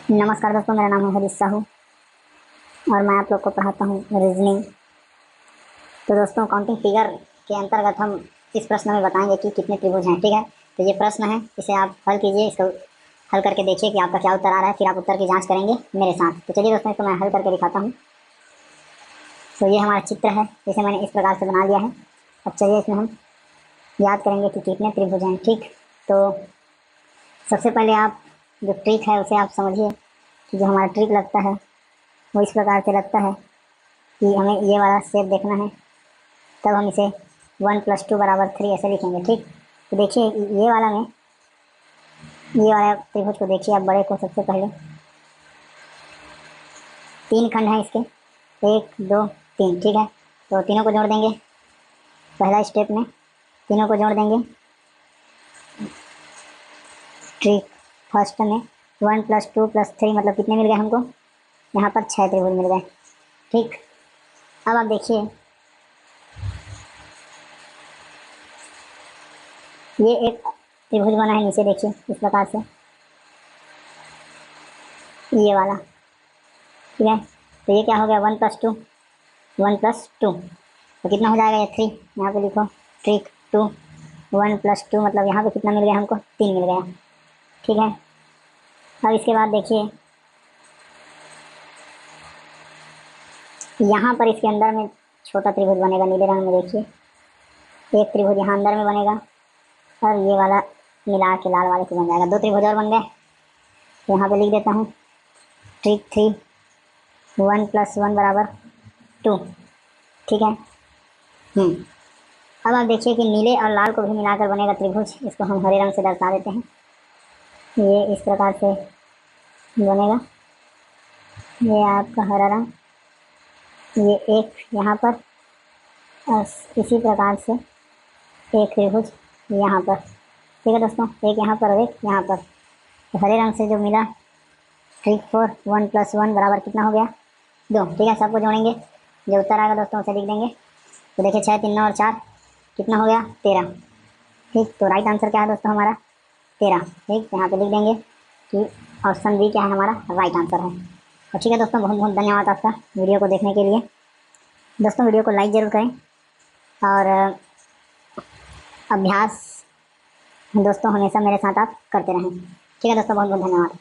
नमस्कार दोस्तों, मेरा नाम है हरीश साहू और मैं आप लोग को पढ़ाता हूँ रीजनिंग। तो दोस्तों, काउंटिंग फिगर के अंतर्गत हम इस प्रश्न में बताएंगे कि कितने त्रिभुज हैं। ठीक है, तो ये प्रश्न है, इसे आप हल कीजिए। इसको हल करके देखिए कि आपका क्या उत्तर आ रहा है, फिर आप उत्तर की जांच करेंगे मेरे साथ। तो चलिए दोस्तों, इसको मैं हल करके दिखाता हूँ। तो ये हमारा चित्र है, इसे मैंने इस प्रकार से बना लिया है। अब चलिए इसमें हम याद करेंगे कि कितने त्रिभुज हैं। ठीक, तो सबसे पहले आप जो ट्रिक है उसे आप समझिए कि जो हमारा ट्रिक लगता है वो इस प्रकार से लगता है कि हमें ये वाला शेप देखना है, तब हम इसे 1+2 = 3 ऐसे लिखेंगे। ठीक, तो देखिए ये वाला में ये वाला त्रिभुज को देखिए आप, बड़े को सबसे पहले 3 खंड हैं इसके, 1 2 3। ठीक है, तो तीनों को जोड़ देंगे। पहला स्टेप में तीनों को जोड़ देंगे। ट्रिक फर्स्ट में 1+2+3 मतलब कितने मिल गए हमको, यहाँ पर 6 त्रिभुज मिल गए। ठीक, अब आप देखिए ये एक त्रिभुज बना है, नीचे देखिए इस प्रकार से, ये वाला। ठीक है, तो ये क्या हो गया, 1+2, 1+2 तो कितना हो जाएगा, ये 3। यहाँ पे लिखो ट्रिक 2, 1+2 मतलब यहाँ पे कितना मिल गया हमको, 3 मिल गया। ठीक है, अब इसके बाद देखिए यहाँ पर इसके अंदर में छोटा त्रिभुज बनेगा, नीले रंग में देखिए एक त्रिभुज यहाँ अंदर में बनेगा और ये वाला मिला के लाल वाले से बन जाएगा। 2 त्रिभुज और बन गए। यहाँ पे लिख देता हूँ ट्रिक 3, 1+1 = 2। ठीक है, अब आप देखिए कि नीले और लाल को भी मिलाकर बनेगा त्रिभुज। इसको हम हरे रंग से दर्शा देते हैं। ये इस प्रकार से बनेगा, ये आपका हरा रंग, ये एक यहाँ पर और इसी प्रकार से एक त्रिभुज यहाँ पर। ठीक है दोस्तों, एक यहाँ पर और एक यहाँ पर। तो हरे रंग से जो मिला ट्रिक 4, 1+1 = कितना हो गया, 2। ठीक है, सबको जोड़ेंगे, जो उत्तर आएगा दोस्तों उसे लिख देंगे। तो देखिए 6 3 9 और 4 कितना हो गया, 13। ठीक, तो राइट आंसर क्या है दोस्तों, हमारा 13। ठीक, यहाँ पे लिख देंगे कि ऑप्शन बी क्या है, हमारा राइट आंसर है। तो ठीक है दोस्तों, बहुत बहुत धन्यवाद आपका वीडियो को देखने के लिए। दोस्तों वीडियो को लाइक ज़रूर करें और अभ्यास दोस्तों हमेशा मेरे साथ आप करते रहें। ठीक है दोस्तों, बहुत बहुत धन्यवाद।